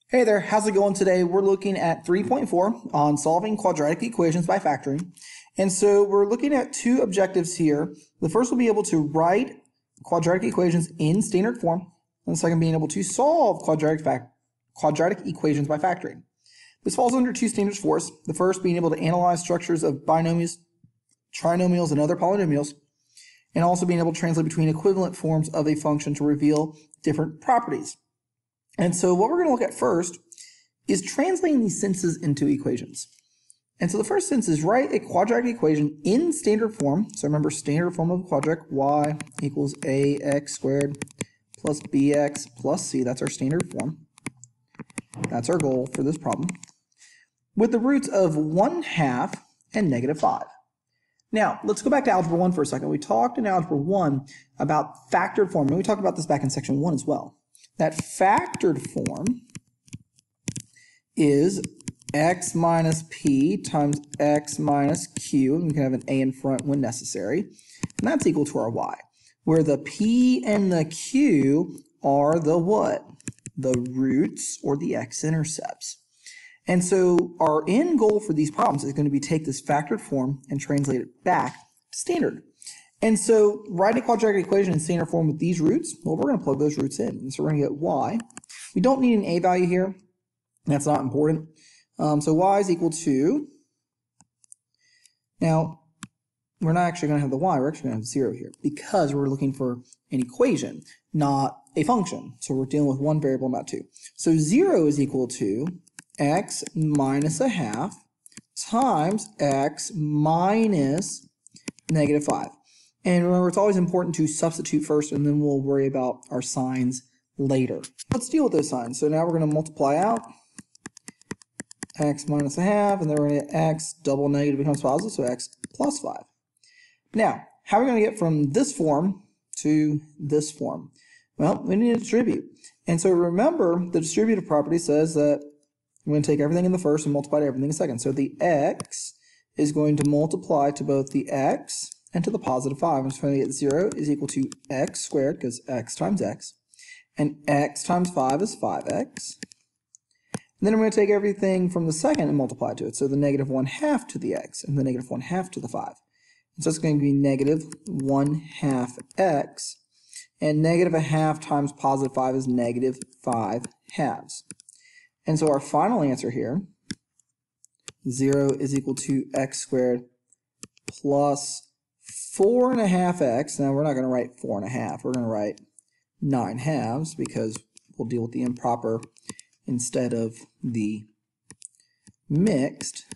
Hey there, how's it going today? We're looking at 3.4 on solving quadratic equations by factoring. And so we're looking at two objectives here. The first will be able to write quadratic equations in standard form, and the second being able to solve quadratic equations by factoring. This falls under two standards for us. The first being able to analyze structures of binomials, trinomials, and other polynomials, and also being able to translate between equivalent forms of a function to reveal different properties. And so what we're going to look at first is translating these sentences into equations. And so the first sentence is write a quadratic equation in standard form. So remember, standard form of a quadratic, y equals ax squared plus bx plus c. That's our standard form. That's our goal for this problem. With the roots of 1/2 and -5. Now, let's go back to Algebra 1 for a second. We talked in Algebra 1 about factored form, and we talked about this back in section 1 as well. That factored form is x minus p times x minus q, and we can have an a in front when necessary, and that's equal to our y, where the p and the q are the what? The roots or the x-intercepts. And so our end goal for these problems is going to be take this factored form and translate it back to standard. And so write a quadratic equation in standard form with these roots. Well, we're going to plug those roots in. And so we're going to get y. We don't need an a value here. That's not important. So y is equal to, now we're not actually going to have the y, we're actually going to have 0 here because we're looking for an equation, not a function. So we're dealing with one variable, not two. So 0 is equal to x minus 1/2 times x minus -5. And remember, it's always important to substitute first, and then we'll worry about our signs later. Let's deal with those signs. So now we're going to multiply out x minus 1/2, and then we're going to get x double negative becomes positive, so x plus 5. Now, how are we going to get from this form to this form? Well, we need to distribute. And so remember, the distributive property says that we're going to take everything in the first and multiply to everything in the second. So the x is going to multiply to both the x and to the positive 5. I'm just going to get 0 is equal to x squared, because x times x. And x times 5 is 5x. And then I'm going to take everything from the second and multiply to it. So the negative 1/2 to the x and the negative 1/2 to the 5. And so it's going to be negative 1/2 x. And negative 1/2 times positive 5 is negative 5/2. And so our final answer here, 0 is equal to x squared plus 4.5x. Now we're not going to write 4.5. We're going to write 9/2 because we'll deal with the improper instead of the mixed.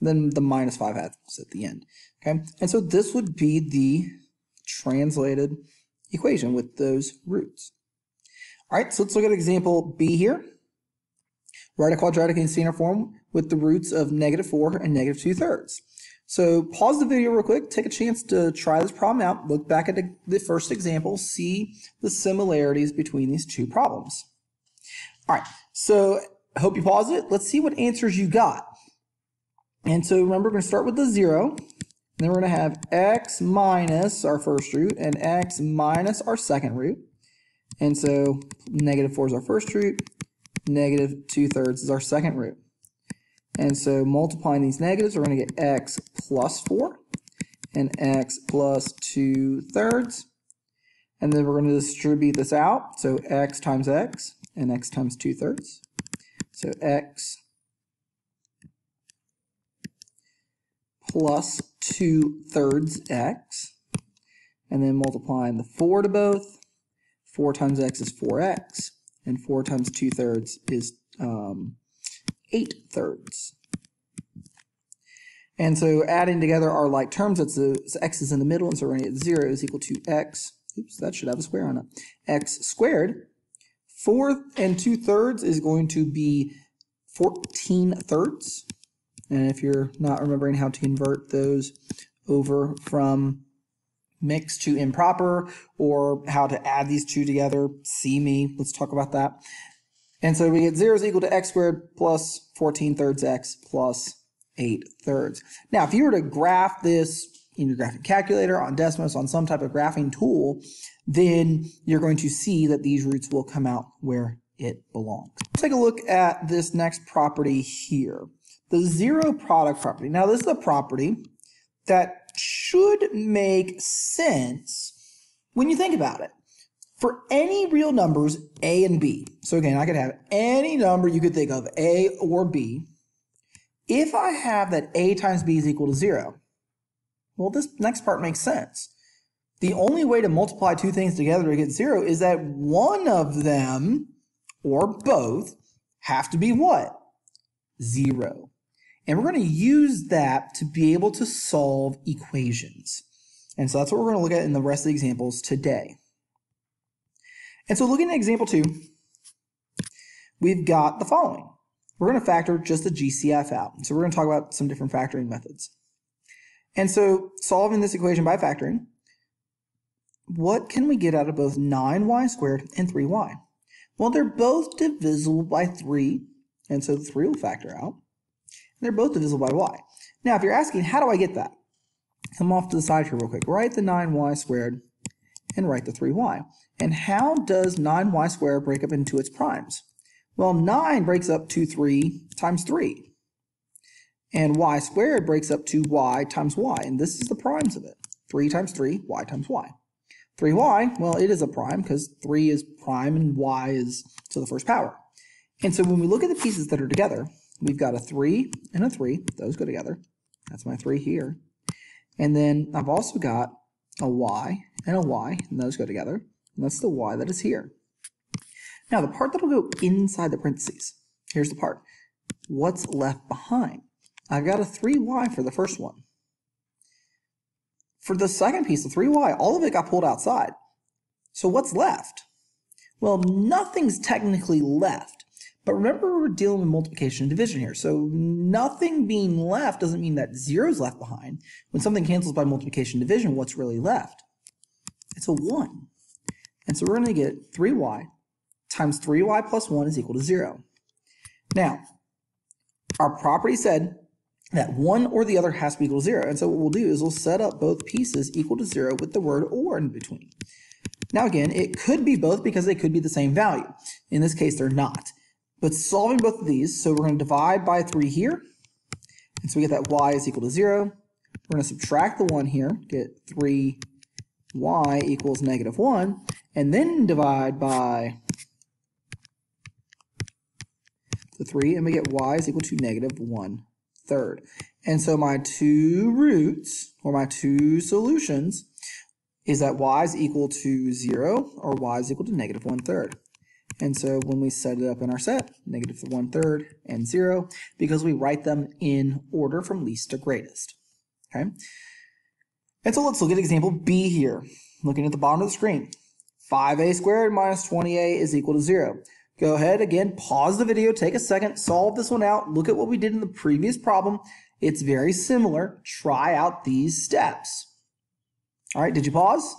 And then the minus 5/2 at the end. Okay, and so this would be the translated equation with those roots. All right, so let's look at example B here. Write a quadratic in standard form with the roots of -4 and -2/3. So pause the video real quick, take a chance to try this problem out, look back at the first example, see the similarities between these two problems. All right, so I hope you paused it. Let's see what answers you got. And so remember, we're going to start with the 0, and then we're going to have x minus our first root and x minus our second root. And so -4 is our first root, -2/3 is our second root. And so multiplying these negatives, we're going to get x plus 4 and x plus 2/3. And then we're going to distribute this out. So x times x and x times 2/3. So x plus 2/3 x. And then multiplying the 4 to both. 4 times x is 4x. And 4 times 2/3 is 8/3. And so adding together our like terms, it's x is in the middle, and so we're going to get 0 is equal to x, oops, that should have a square on it, x squared. 4 and 2/3 is going to be 14/3. And if you're not remembering how to convert those over from mixed to improper, or how to add these two together, see me, let's talk about that. And so we get 0 is equal to x squared plus 14/3 x plus 8/3. Now, if you were to graph this in your graphing calculator, on Desmos, on some type of graphing tool, then you're going to see that these roots will come out where it belongs. Let's take a look at this next property here, the zero product property. Now this is a property that should make sense when you think about it. For any real numbers, a and b, so again, I could have any number you could think of, a or b, if I have that a times b is equal to 0, well, this next part makes sense. The only way to multiply two things together to get 0 is that one of them, or both, have to be what? 0. And we're going to use that to be able to solve equations. And so that's what we're going to look at in the rest of the examples today. And so looking at example 2, we've got the following. We're going to factor just the GCF out. So we're going to talk about some different factoring methods. And so solving this equation by factoring, what can we get out of both 9y squared and 3y? Well, they're both divisible by 3, and so the 3 will factor out. They're both divisible by y. Now, if you're asking, how do I get that? Come off to the side here real quick. Write the 9y squared and write the 3y. And how does 9y squared break up into its primes? Well, 9 breaks up to 3 times 3. And y squared breaks up to y times y. And this is the primes of it. 3 times 3, y times y. 3y, well, it is a prime because 3 is prime and y is to the first power. And so when we look at the pieces that are together, we've got a 3 and a 3. Those go together. That's my 3 here. And then I've also got a y and a y, and those go together. And that's the y that is here. Now, the part that will go inside the parentheses, here's the part. What's left behind? I've got a 3y for the first one. For the second piece, the 3y, all of it got pulled outside. So what's left? Well, nothing's technically left. But remember, we're dealing with multiplication and division here. So nothing being left doesn't mean that 0 is left behind. When something cancels by multiplication and division, what's really left? It's a 1. And so we're going to get 3y times 3y plus 1 is equal to 0. Now, our property said that one or the other has to be equal to 0. And so what we'll do is we'll set up both pieces equal to 0 with the word or in between. Now again, it could be both because they could be the same value. In this case, they're not. But solving both of these, so we're going to divide by 3 here. And so we get that y is equal to 0. We're going to subtract the 1 here, get 3y equals negative 1, and then divide by the 3, and we get y is equal to negative 1/3. And so my two roots, or my two solutions, is that y is equal to 0, or y is equal to negative 1/3. And so when we set it up in our set, negative 1/3 and 0, because we write them in order from least to greatest. Okay? And so let's look at example B here. Looking at the bottom of the screen. 5a squared minus 20a is equal to 0. Go ahead, again, pause the video, take a second, solve this one out, look at what we did in the previous problem. It's very similar. Try out these steps. All right, did you pause?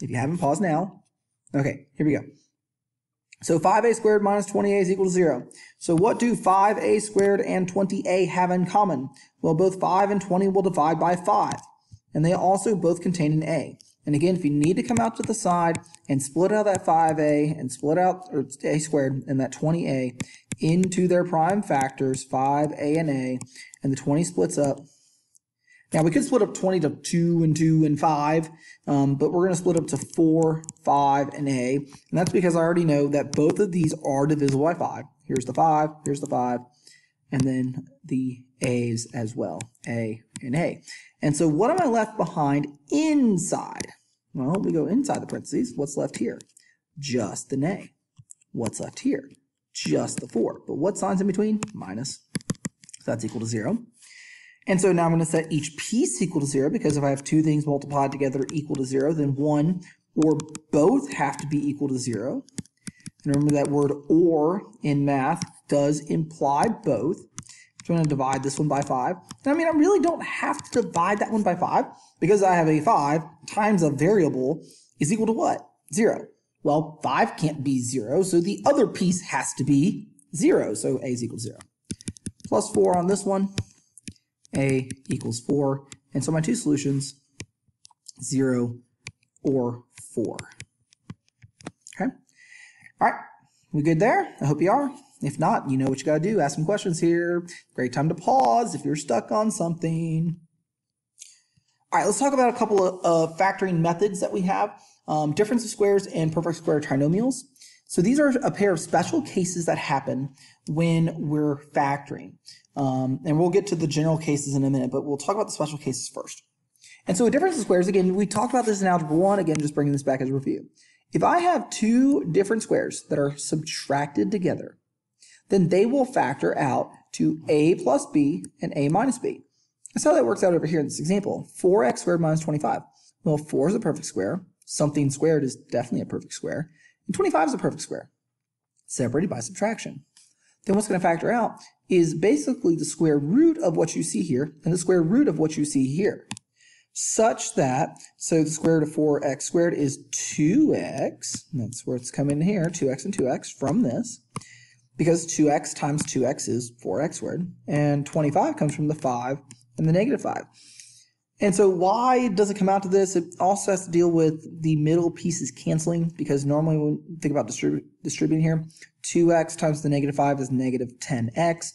If you haven't, pause now. Okay, here we go. So 5a squared minus 20a is equal to 0. So what do 5a squared and 20a have in common? Well, both 5 and 20 will divide by 5. And they also both contain an a. And again, if you need to come out to the side and split out that 5a and split out or a squared and that 20a into their prime factors, 5a and a, and the 20 splits up. Now, we could split up 20 to 2 and 2 and 5, but we're going to split up to 4, 5, and a. And that's because I already know that both of these are divisible by 5. Here's the 5, here's the 5, and then the a's as well, a and a. And so what am I left behind inside? Well, we go inside the parentheses. What's left here? Just an a. What's left here? Just the 4. But what sign's in between? Minus. So that's equal to 0. And so now I'm going to set each piece equal to 0, because if I have two things multiplied together equal to 0, then one or both have to be equal to 0. And remember that word or in math does imply both. So I'm going to divide this one by 5. And I mean, I really don't have to divide that one by 5, because I have a 5 times a variable is equal to what? 0. Well, 5 can't be 0, so the other piece has to be 0. So a is equal to 0. Plus 4 on this one. A equals 4. And so my two solutions, 0 or 4. Okay? All right. We good there? I hope you are. If not, you know what you gotta do. Ask some questions here. Great time to pause if you're stuck on something. All right, let's talk about a couple of factoring methods that we have. Difference of squares and perfect square trinomials. So these are a pair of special cases that happen when we're factoring. And we'll get to the general cases in a minute, but we'll talk about the special cases first. And so a difference of squares, again, we talked about this in Algebra 1, again, just bringing this back as a review. If I have two different squares that are subtracted together, then they will factor out to a plus b and a minus b. That's how that works out over here in this example. 4x squared minus 25. Well, 4 is a perfect square. Something squared is definitely a perfect square. And 25 is a perfect square, separated by subtraction. Then what's going to factor out is basically the square root of what you see here and the square root of what you see here. Such that, so the square root of 4x squared is 2x. That's where it's coming in here, 2x and 2x from this. Because 2x times 2x is 4x squared. And 25 comes from the 5 and the negative 5. And so why does it come out to this? It also has to deal with the middle pieces canceling, because normally when you think about distributing here, 2x times the negative 5 is negative 10x.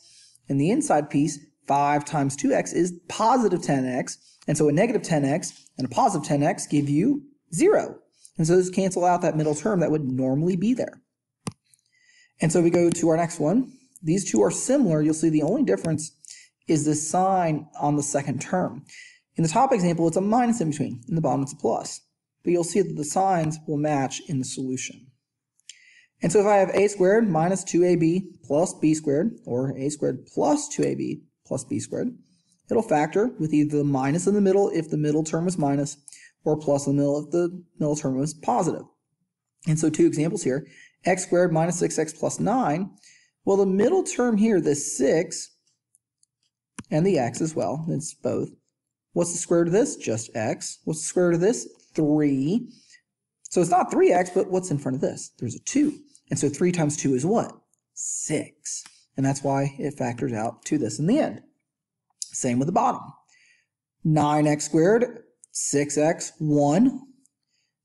And the inside piece, 5 times 2x is positive 10x. And so a negative 10x and a positive 10x give you 0. And so those cancel out that middle term that would normally be there. And so we go to our next one. These two are similar. You'll see the only difference is the sign on the second term. In the top example, it's a minus in between. In the bottom, it's a plus. But you'll see that the signs will match in the solution. And so if I have a squared minus 2ab plus b squared, or a squared plus 2ab plus b squared, it'll factor with either the minus in the middle if the middle term was minus, or plus in the middle if the middle term was positive. And so two examples here, x squared minus 6x plus 9. Well, the middle term here, the 6, and the x as well, it's both. What's the square root of this? Just x. What's the square root of this? 3. So it's not 3x, but what's in front of this? There's a 2. And so 3 times 2 is what? 6. And that's why it factors out to this in the end. Same with the bottom. 9x squared, 6x, 1.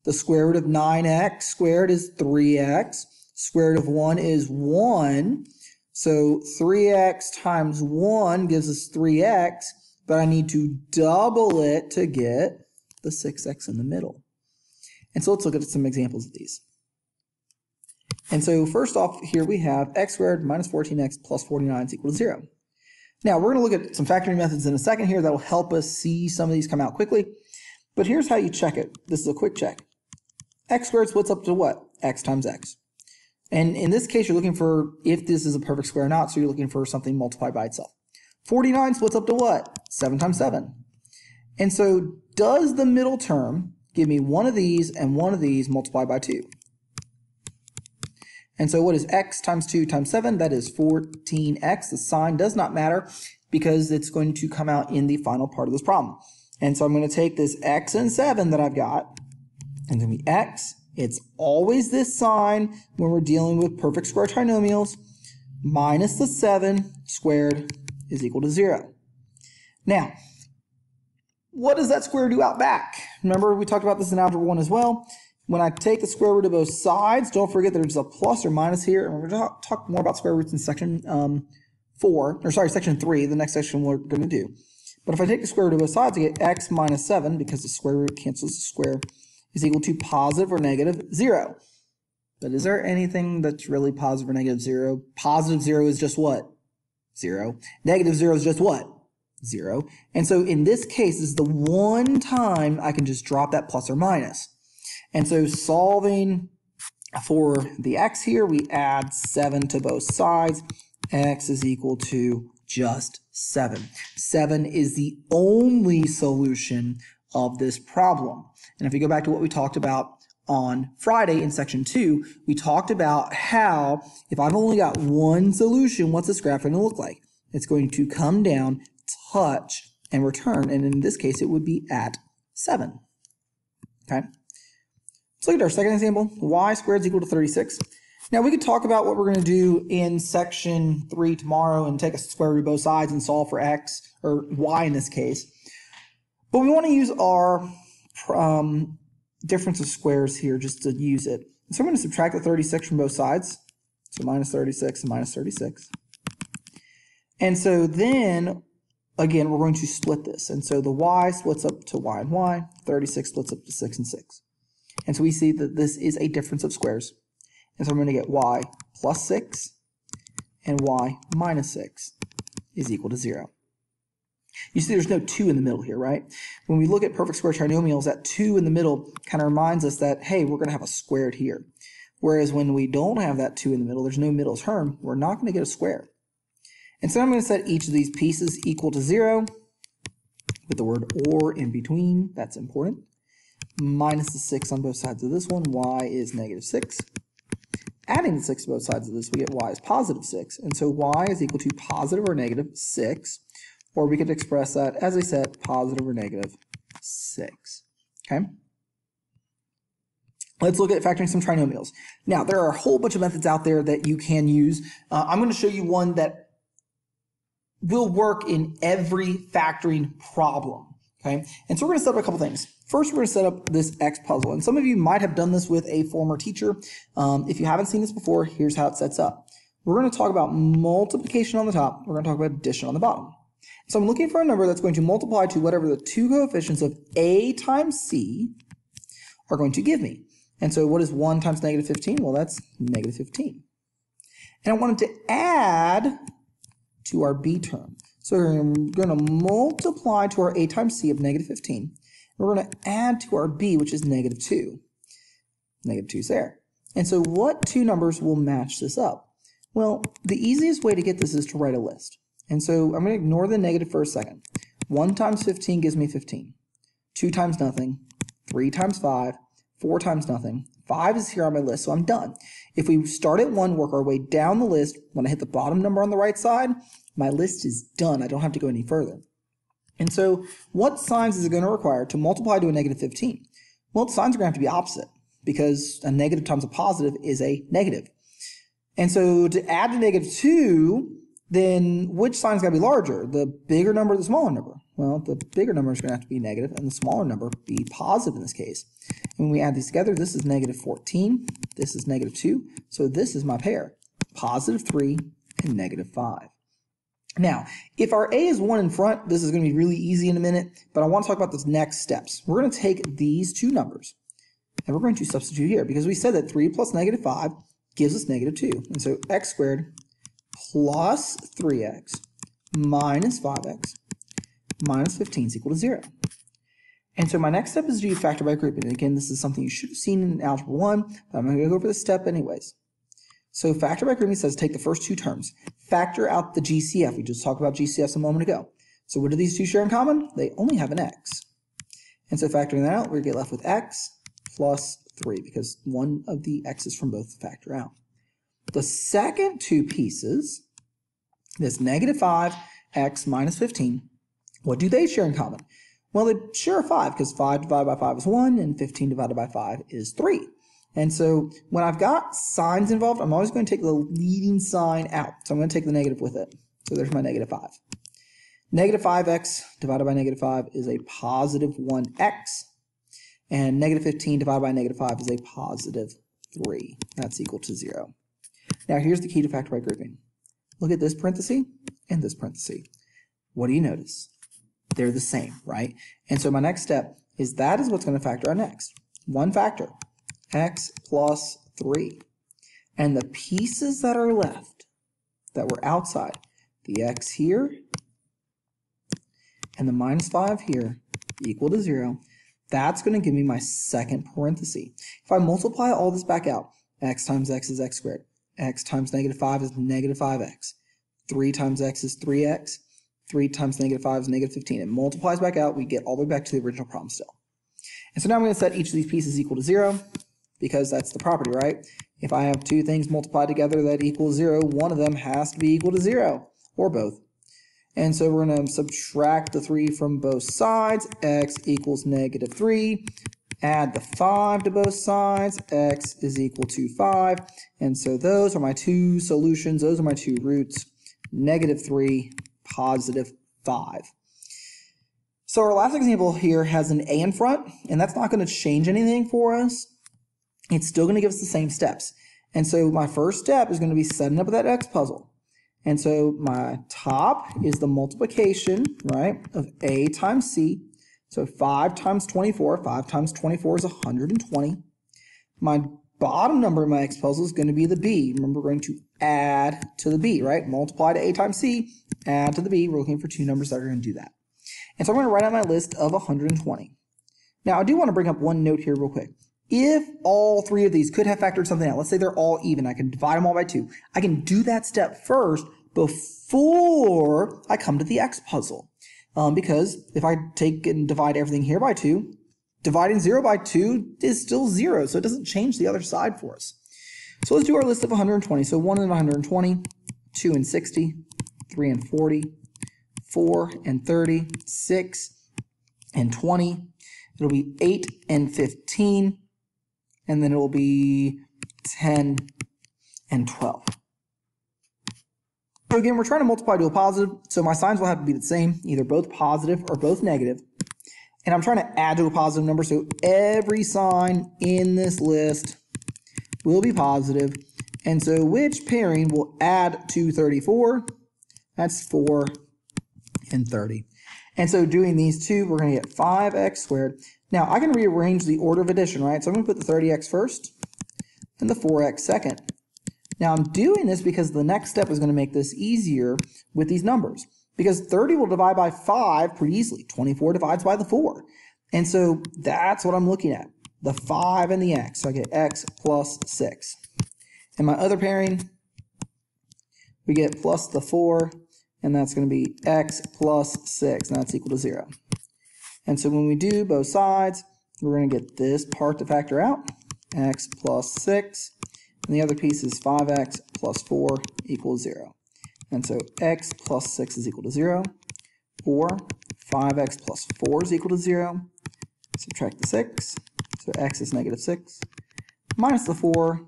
The square root of 9x squared is 3x. Square root of 1 is 1. So 3x times 1 gives us 3x, but I need to double it to get the 6x in the middle. And so let's look at some examples of these. And so first off, here we have x squared minus 14x plus 49 is equal to 0. Now, we're going to look at some factoring methods in a second here that will help us see some of these come out quickly. But here's how you check it. This is a quick check. X squared splits up to what? X times x. And in this case, you're looking for if this is a perfect square or not, so you're looking for something multiplied by itself. 49 splits up to what? 7 times 7. And so does the middle term give me one of these and one of these multiplied by 2? And so what is x times 2 times 7? That is 14x. The sign does not matter because it's going to come out in the final part of this problem. And so I'm going to take this x and 7 that I've got, and it's going to be x. It's always this sign when we're dealing with perfect square trinomials. Minus the 7 squared is equal to 0. Now, what does that square do out back? Remember, we talked about this in Algebra 1 as well. When I take the square root of both sides, don't forget there's a plus or minus here. And we're going to talk more about square roots in section section 3, the next section we're going to do. But if I take the square root of both sides, I get x minus 7, because the square root cancels the square, is equal to positive or negative 0. But is there anything that's really positive or negative 0? Positive 0 is just what? 0. Negative 0 is just what? 0. And so in this case, this is the one time I can just drop that plus or minus. And so solving for the x here, we add 7 to both sides. X is equal to just 7. 7 is the only solution of this problem. And if you go back to what we talked about on Friday in section 2, we talked about how if I've only got one solution, what's this graph going to look like? It's going to come down, touch, and return. And in this case, it would be at 7. Okay. Let's look at our second example. Y squared is equal to 36. Now we could talk about what we're going to do in section 3 tomorrow and take a square root of both sides and solve for x, or y in this case. But we want to use our difference of squares here just to use it. So I'm going to subtract the 36 from both sides. So minus 36 and minus 36. And so then, again, we're going to split this. And so the y splits up to y and y. 36 splits up to 6 and 6. And so we see that this is a difference of squares. And so I'm going to get y plus 6 and y minus 6 is equal to 0. You see there's no 2 in the middle here, right? When we look at perfect square trinomials, that 2 in the middle kind of reminds us that, hey, we're going to have a squared here. Whereas when we don't have that 2 in the middle, there's no middle term, we're not going to get a square. And so I'm going to set each of these pieces equal to 0 with the word or in between. That's important. Minus the 6 on both sides of this one. Y is negative 6. Adding the 6 to both sides of this, we get y is positive 6. And so y is equal to positive or negative 6. Or we could express that, as I said, positive or negative 6. Okay? Let's look at factoring some trinomials. Now, there are a whole bunch of methods out there that you can use. I'm going to show you one that will work in every factoring problem. Okay? And so we're going to set up a couple things. First, we're going to set up this X puzzle. And some of you might have done this with a former teacher. If you haven't seen this before, here's how it sets up. We're going to talk about multiplication on the top. We're going to talk about addition on the bottom. So I'm looking for a number that's going to multiply to whatever the two coefficients of A times C are going to give me. And so what is 1 times negative 15? Well, that's negative 15. And I wanted to add to our B term. So we're going to multiply to our A times C of negative 15. We're going to add to our B, which is negative 2. Negative 2 is there. And so what two numbers will match this up? Well, the easiest way to get this is to write a list. And so I'm going to ignore the negative for a second. 1 times 15 gives me 15. 2 times nothing. 3 times 5. 4 times nothing. 5 is here on my list, so I'm done. If we start at 1, work our way down the list, when I hit the bottom number on the right side, my list is done. I don't have to go any further. And so what signs is it going to require to multiply to a negative 15? Well, the signs are going to have to be opposite, because a negative times a positive is a negative. And so to add to negative 2, then which sign's got to be larger, the bigger number or the smaller number? Well, the bigger number is going to have to be negative, and the smaller number be positive in this case. And when we add these together, this is negative 14, this is negative 2, so this is my pair, positive 3 and negative 5. Now, if our A is 1 in front, this is going to be really easy in a minute, but I want to talk about those next steps. We're going to take these two numbers, and we're going to substitute here, because we said that 3 plus negative 5 gives us negative 2. And so x squared plus 3x minus 5x minus 15 is equal to 0. And so my next step is to do factor by grouping. And again, this is something you should have seen in Algebra 1, but I'm going to go over this step anyways. So factor by grouping says take the first two terms, factor out the GCF. We just talked about GCFs a moment ago. So what do these two share in common? They only have an x. And so factoring that out, we get left with x plus 3, because one of the x's from both factor out. The second two pieces, this negative 5x minus 15, what do they share in common? Well, they share a 5, because 5 divided by 5 is 1, and 15 divided by 5 is 3. And so when I've got signs involved, I'm always going to take the leading sign out. So I'm going to take the negative with it. So there's my negative 5. Negative 5x divided by negative 5 is a positive 1x. And negative 15 divided by negative 5 is a positive 3. That's equal to 0. Now here's the key to factor by grouping. Look at this parenthesis and this parenthesis. What do you notice? They're the same, right? And so my next step is that is what's going to factor out next. One factor, x plus 3. And the pieces that are left that were outside, the x here and the minus 5 here equal to 0, that's going to give me my second parenthesis. If I multiply all this back out, x times x is x squared. X times negative 5 is negative 5x. 3 times x is 3x. 3 times negative 5 is negative 15. It multiplies back out. We get all the way back to the original problem still. And so now I'm going to set each of these pieces equal to 0, because that's the property, right? If I have two things multiplied together that equal 0, one of them has to be equal to 0, or both. And so we're going to subtract the 3 from both sides. X equals negative 3. Add the 5 to both sides. X is equal to 5. And so those are my two solutions. Those are my two roots. Negative 3, positive 5. So our last example here has an A in front, and that's not going to change anything for us. It's still going to give us the same steps. And so my first step is going to be setting up that X puzzle. And so my top is the multiplication, right, of A times C. So 5 times 24, 5 times 24 is 120. My bottom number in my X puzzle is going to be the B. Remember, we're going to add to the B, right? Multiply to A times C, add to the B. We're looking for two numbers that are going to do that. And so I'm going to write out my list of 120. Now, I do want to bring up one note here real quick. If all three of these could have factored something out, let's say they're all even, I can divide them all by 2. I can do that step first before I come to the X puzzle. Because if I take and divide everything here by 2, dividing 0 by 2 is still 0, so it doesn't change the other side for us. So let's do our list of 120. So 1 and 120, 2 and 60, 3 and 40, 4 and 30, 6 and 20. It'll be 8 and 15, and then it will be 10 and 12. So again, we're trying to multiply to a positive, so my signs will have to be the same, either both positive or both negative. And I'm trying to add to a positive number, so every sign in this list will be positive. And so which pairing will add to 34? That's 4 and 30. And so doing these two, we're going to get 5x squared. Now, I can rearrange the order of addition, right? So I'm going to put the 30x first and the 4x second. Now, I'm doing this because the next step is going to make this easier with these numbers. Because 30 will divide by 5 pretty easily. 24 divides by the 4. And so that's what I'm looking at, the 5 and the x. So I get x plus 6. And my other pairing, we get plus the 4, and that's going to be x plus 6, and that's equal to 0. And so when we do both sides, we're going to get this part to factor out, x plus 6, and the other piece is 5x plus 4 equals 0. And so x plus 6 is equal to 0, or 5x plus 4 is equal to 0. Subtract the 6, so x is negative 6, minus the 4,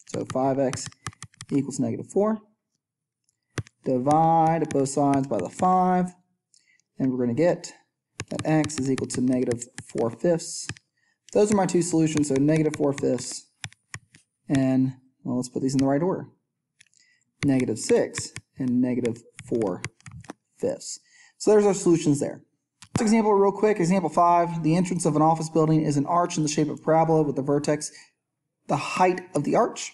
so 5x equals negative 4. Divide both sides by the 5, and we're going to get that x is equal to negative 4/5. Those are my two solutions, so negative 4/5, and well, let's put these in the right order. Negative 6 and negative 4/5. So there's our solutions there. This example real quick, example 5, the entrance of an office building is an arch in the shape of a parabola with the vertex, the height of the arch.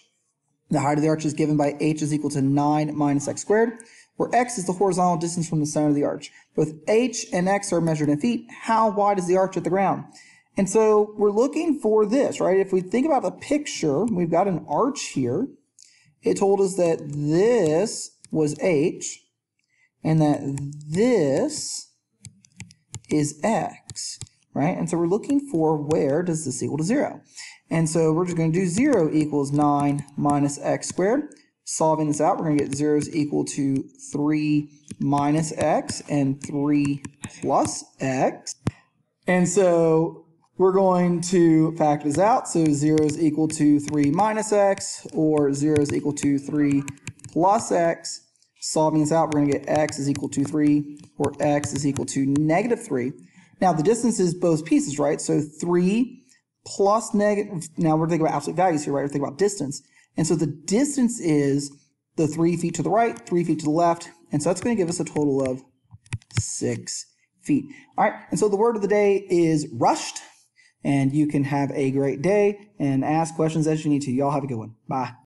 The height of the arch is given by h is equal to 9 minus x squared, where x is the horizontal distance from the center of the arch. Both h and x are measured in feet. How wide is the arch at the ground? And so we're looking for this, right? If we think about the picture, we've got an arch here. It told us that this was h, and that this is x, right? And so we're looking for where does this equal to 0. And so we're just going to do 0 equals 9 minus x squared. Solving this out, we're going to get 0 is equal to 3 minus x and 3 plus x. And so we're going to factor this out. So 0 is equal to 3 minus x, or 0 is equal to 3 plus x. Solving this out, we're going to get x is equal to 3, or x is equal to negative 3. Now, the distance is both pieces, right? So 3 plus negative, now we're thinking about absolute values here, right? We're thinking about distance. And so the distance is the 3 feet to the right, 3 feet to the left, and so that's going to give us a total of 6 feet. All right, and so the word of the day is rushed, and you can have a great day and ask questions as you need to. Y'all have a good one. Bye.